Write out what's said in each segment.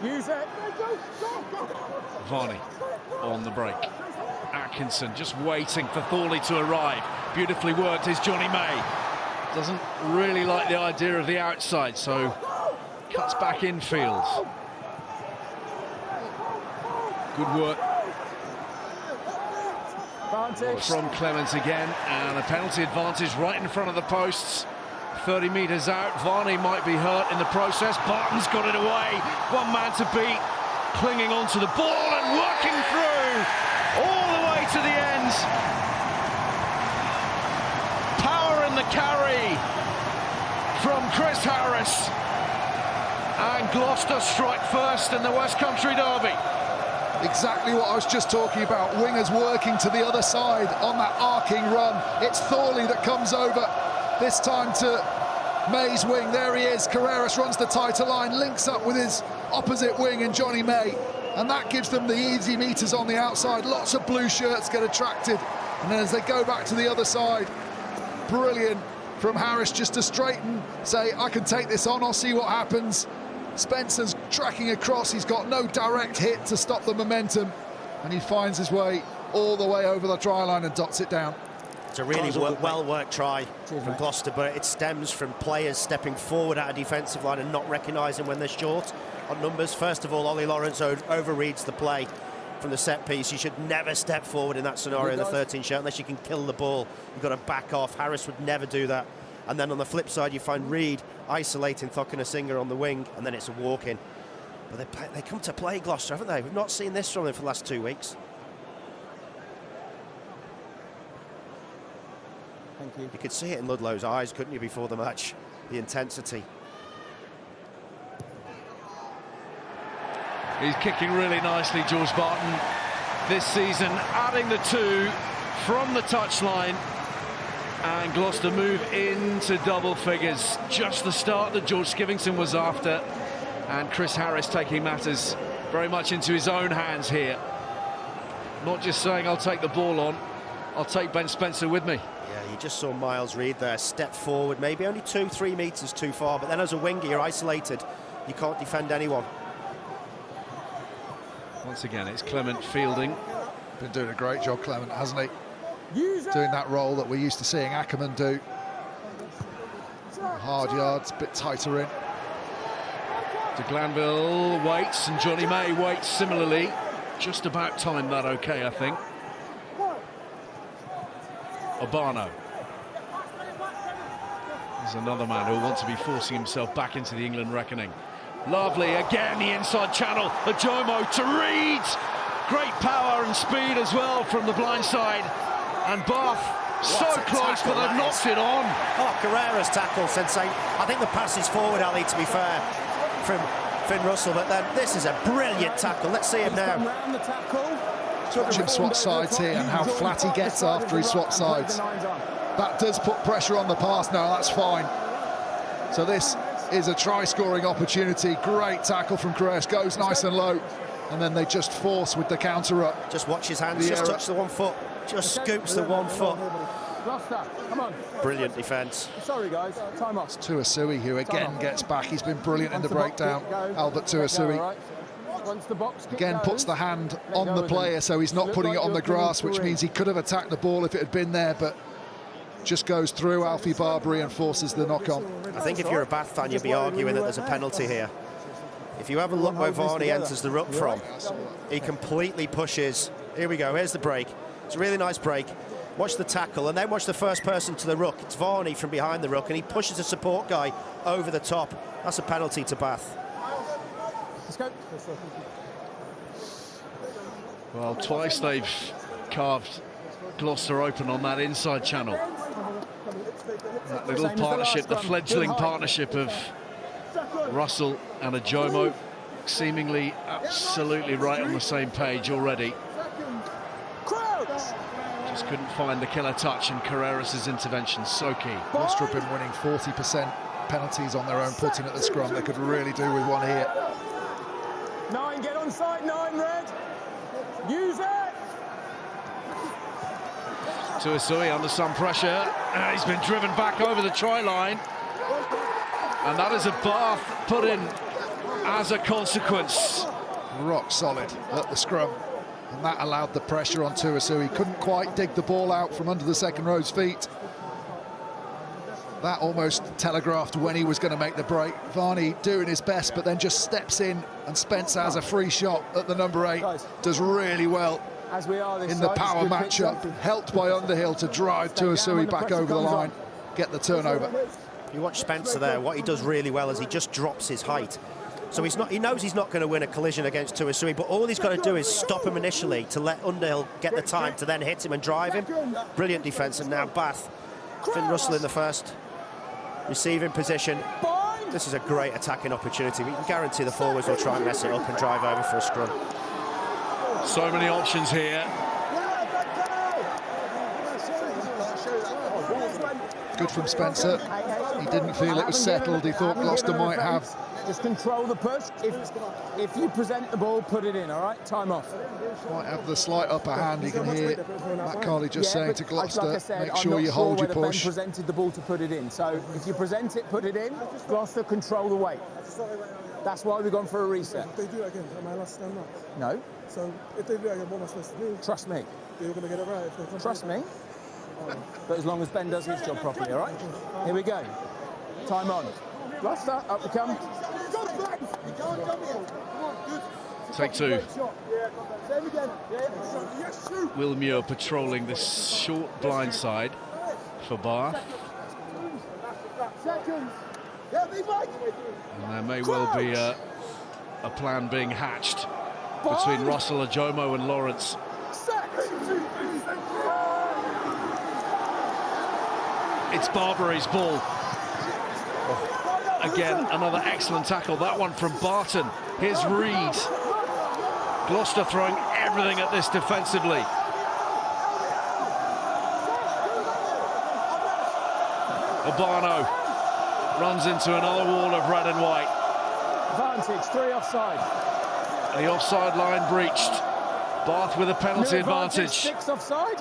Use it. Varney on the break. Atkinson just waiting for Thorley to arrive. Beautifully worked is Johnny May. Doesn't really like the idea of the outside, so cuts back infield. Good work from Clement again, and a penalty advantage right in front of the posts. 30 metres out. Varney might be hurt in the process. Barton's got it away. One man to beat, clinging onto the ball and working through all the way to the end. Power in the carry from Chris Harris, and Gloucester strike first in the West Country derby. Exactly what I was just talking about. Wingers working to the other side on that arcing run. It's Thorley that comes over, this time to May's wing. There he is. Carreras runs the tighter line, links up with his opposite wing in Johnny May, and that gives them the easy meters on the outside. Lots of blue shirts get attracted, and then as they go back to the other side, brilliant from Harris just to straighten, say, I can take this on, I'll see what happens. Spencer's tracking across, he's got no direct hit to stop the momentum, and he finds his way all the way over the try line and dots it down. It's a really well-worked try from Gloucester, but it stems from players stepping forward out of defensive line and not recognising when they're short on numbers. First of all, Ollie Lawrence overreads the play from the set piece. You should never step forward in that scenario in the 13 shirt unless you can kill the ball. You've got to back off. Harris would never do that. And then on the flip side, you find Reid isolating Thokinasinger on the wing, and then it's a walk-in. But they come to play, Gloucester, haven't they? We've not seen this from them for the last 2 weeks. Thank you. You could see it in Ludlow's eyes, couldn't you, before the match? The intensity. He's kicking really nicely, George Barton, this season, adding the 2 from the touchline. And Gloucester move into double figures. Just the start that George Skivington was after. And Chris Harris taking matters very much into his own hands here. Not just saying, I'll take the ball on, I'll take Ben Spencer with me. Yeah, you just saw Miles Reid there step forward, maybe only 2-3 metres too far, but then as a winger, you're isolated. You can't defend anyone. Once again, it's Clement fielding. Been doing a great job, Clement, hasn't he? Doing that role that we're used to seeing Ackerman do. Hard yards, a bit tighter in. De Glanville waits, and Johnny May waits similarly. Just about time that okay, I think. Obano. There's another man who'll want to be forcing himself back into the England reckoning. Lovely, again the inside channel. Ajomo to Reid. Great power and speed as well from the blind side. And Bath so close, but they've knocked it on. Oh, Carreras tackle, Sensei. I think the pass is forward, Ali, to be fair, from Finn Russell, but then this is a brilliant tackle. Let's see him now. Watch him swap sides here and how flat he gets after he swaps sides. That does put pressure on the pass now, that's fine. So this is a try-scoring opportunity. Great tackle from Carreras, goes nice and low, and then they just force with the counter up. Just watch his hands, just touch the 1 foot. Just scoops the 1 foot. Come on. Brilliant defence. Sorry, guys. Time off. It's Tuasui who again gets back. He's been brilliant in the breakdown. Albert Tuasui. Again puts the hand on the player, so he's not putting it on the grass, which means he could have attacked the ball if it had been there, but just goes through Alfie Barbary and forces the knock-on. I think if you're a Bath fan, you'd be arguing that there's a penalty here. If you have a look where Varney enters the ruck from, he completely pushes. Here we go, here's the break. It's a really nice break. Watch the tackle and then watch the first person to the ruck. It's Varney from behind the ruck and he pushes a support guy over the top. That's a penalty to Bath. Let's go. Well, twice they've carved Gloucester open on that inside channel. That little partnership, the fledgling partnership of Russell and Ajomo, seemingly absolutely right on the same page already. Just couldn't find the killer touch, and Carreras' intervention so key. Gloucester have been winning 40% penalties on their own putting at the scrum. They could really do with one here. 9, get on side, 9, red. Use it. Tuasui under some pressure. He's been driven back over the try line. And that is a Bath put in as a consequence. Rock solid at the scrum, and that allowed the pressure on Tuisu. He couldn't quite dig the ball out from under the second row's feet. That almost telegraphed when he was going to make the break. Varney doing his best, but then just steps in, and Spencer has a free shot at the number 8. Does really well As we are this in the side, power it's good matchup, pitch. helped by Underhill to drive Tuisui back over the line, get the turnover. You watch Spencer there, what he does really well is he just drops his height. So he knows he's not going to win a collision against Tuisui, but all he's got to do is stop him initially to let Underhill get the time to then hit him and drive him. Brilliant defence, and now Bath. Finn Russell in the first receiving position. This is a great attacking opportunity. We can guarantee the forwards will try and mess it up and drive over for a scrum. So many options here. Good from Spencer. He didn't feel it was settled. He thought Gloucester might have. Just control the push. If you present the ball, put it in, all right? Time off. Might have the slight upper hand. You can hear Matt Carley just saying to Gloucester, like I said, make sure you hold your push. Ben presented the ball to put it in. So if you present it, put it in. Gloucester control the weight. That's why we've gone for a reset. If they do it again, am I allowed to stand up? No. So if they do it again, what am I supposed to do? Trust me. You're going to get it right. If they come Trust me. But as long as Ben does his job properly, all right? Here we go. Time on. Gloucester, up we come. Take 2. Will Muir patrolling this short blind side for Bath. And there may well be a plan being hatched between Russell, Ajomo and Lawrence. It's Barbary's ball. Again, another excellent tackle. That one from Barton. Here's Reed. Gloucester throwing everything at this defensively. Urbano runs into another wall of red and white. Advantage, 3 offside. The offside line breached. Bath with a penalty advantage. 6 offside.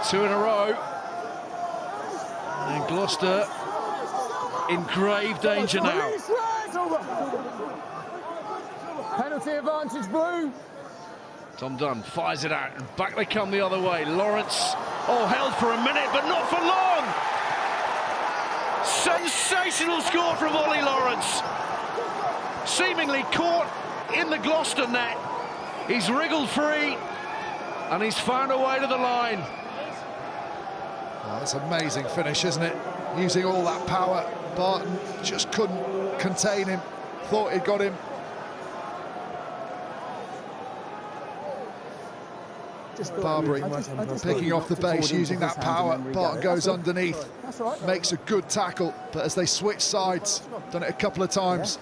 2 in a row. And Gloucester in grave danger now. Penalty advantage, Blue. Tom Dunn fires it out, and back they come the other way. Lawrence, held for a minute, but not for long. Sensational score from Ollie Lawrence. Seemingly caught in the Gloucester net. He's wriggled free, and he's found a way to the line. Oh, that's an amazing finish, isn't it? Using all that power, Barton just couldn't contain him. Thought he'd got him. Barbary picking off the base, using that power. Barton goes underneath, makes a good tackle, but as they switch sides, done it a couple of times,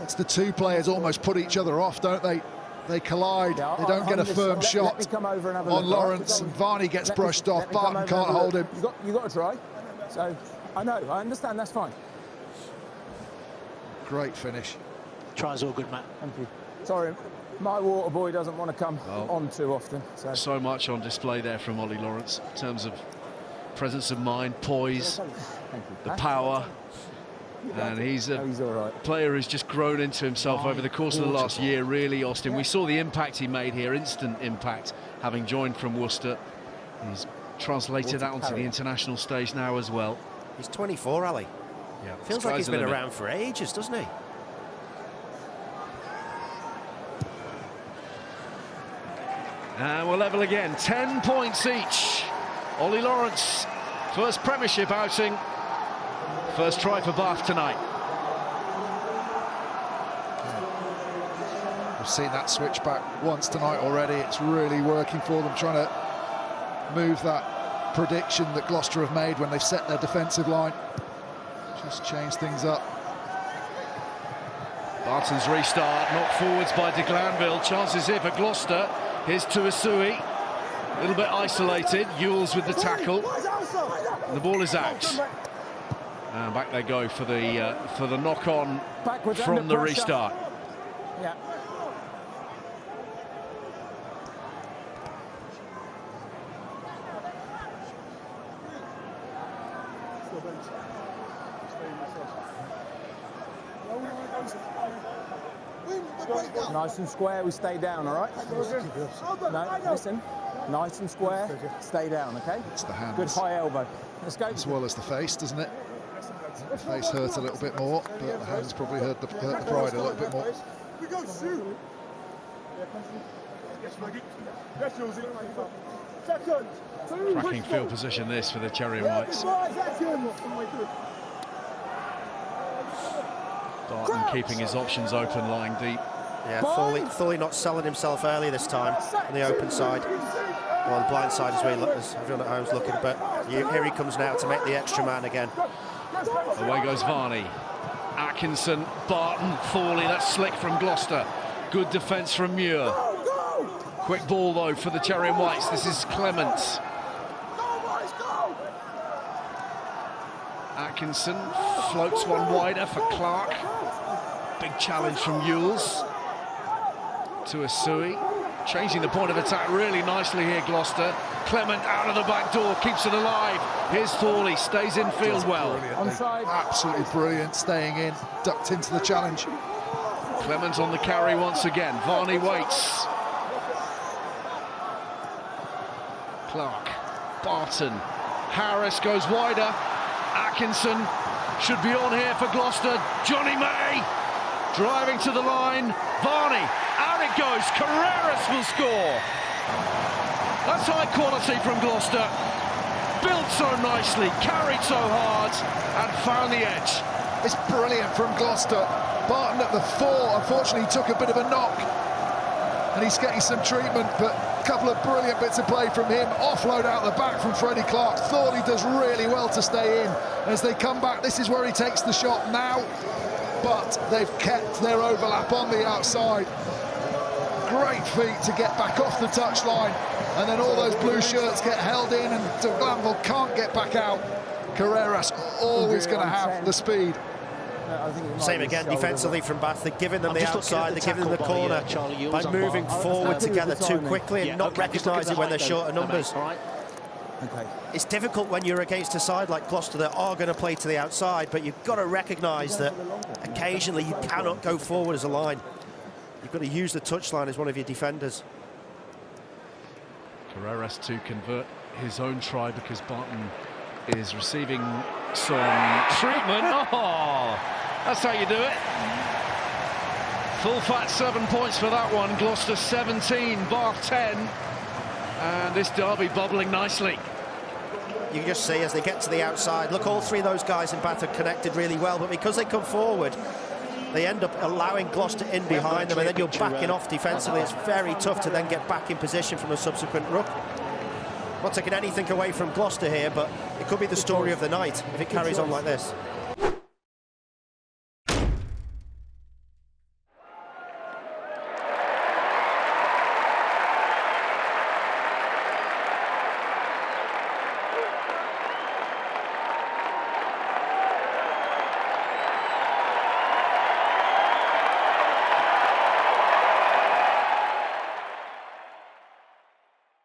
it's the 2 players almost put each other off, don't they? They collide, they don't get a firm shot on Lawrence, and Varney gets brushed off. Barton can't hold him. You got to try. So, I understand, that's fine. Great finish. Tries all good, Matt. Thank you. Sorry, my water boy doesn't want to come on too often. So much on display there from Ollie Lawrence in terms of presence of mind, poise, the power. And he's a player who's just grown into himself over the course of the last year, really, Austin. We saw the impact he made here, instant impact, having joined from Worcester. He's translated that onto the international stage now as well. He's 24, Ali. Yeah, feels like he's been around for ages, doesn't he? And we're level again, 10 points each. Ollie Lawrence, first Premiership outing, first try for Bath tonight. We've seen that switch back once tonight already. It's really working for them, trying to move that prediction that Gloucester have made when they've set their defensive line. Just change things up. Barton's restart, knocked forwards by de Glanville. Chances here for Gloucester. Here's Tuisui, a little bit isolated. Ewells with the tackle. The ball is out. And back they go for the knock-on from the restart. Yeah. Nice and square, we stay down, all right? No, listen. Nice and square, stay down, okay? It's the hands. Good high elbow. Let's go. As well as the face, doesn't it? The face hurt a little bit more, but the hands probably hurt the pride a little bit more. Cracking field position this for the Cherry and Whites. Barton keeping his options open, lying deep. Yeah, Thorley not selling himself early this time on the open side. Well, the blind side as everyone at home's looking, but here he comes now to make the extra man again. Away goes Varney. Atkinson, Barton, Thorley, that's slick from Gloucester. Good defence from Muir. Quick ball though for the Cherry and Whites. This is Clements. Atkinson floats one wider for Clark. Big challenge from Ewells to Asui. Changing the point of attack really nicely here, Gloucester. Clement out of the back door, keeps it alive. Here's Thorley, stays in field well. Onside. Absolutely brilliant, staying in, ducked into the challenge. Clement on the carry once again. Varney waits. Clark, Barton, Harris goes wider. Atkinson should be on here for Gloucester. Johnny May driving to the line. Varney, out it goes. Carreras will score. That's high quality from Gloucester. Built so nicely, carried so hard, and found the edge. It's brilliant from Gloucester. Barton at the 4, unfortunately took a bit of a knock, and he's getting some treatment, but a couple of brilliant bits of play from him. Offload out the back from Freddie Clark. Thorley does really well to stay in. As they come back, this is where he takes the shot now, but they've kept their overlap on the outside. Great feat to get back off the touchline, and then all those blue shirts get held in, and De Glanville can't get back out. Carreras always going to have the speed. Same again defensively from Bath. They're giving them the outside, they're giving them the corner by moving forward together too quickly and not recognising when they're short of numbers. Okay. It's difficult when you're against a side like Gloucester that are going to play to the outside, but you've got to recognise that occasionally you cannot go forward as a line. You've got to use the touchline as one of your defenders. Carreras to convert his own try because Barton is receiving some treatment. Oh, that's how you do it. Full fat 7 points for that one. Gloucester 17, Bath 10. And this derby bubbling nicely. You can just see as they get to the outside, look, all three of those guys in Bath are connected really well, but because they come forward, they end up allowing Gloucester in behind them, and then you're backing off defensively. It's very tough to then get back in position from a subsequent ruck. Not taking anything away from Gloucester here, but it could be the story of the night if it carries on like this.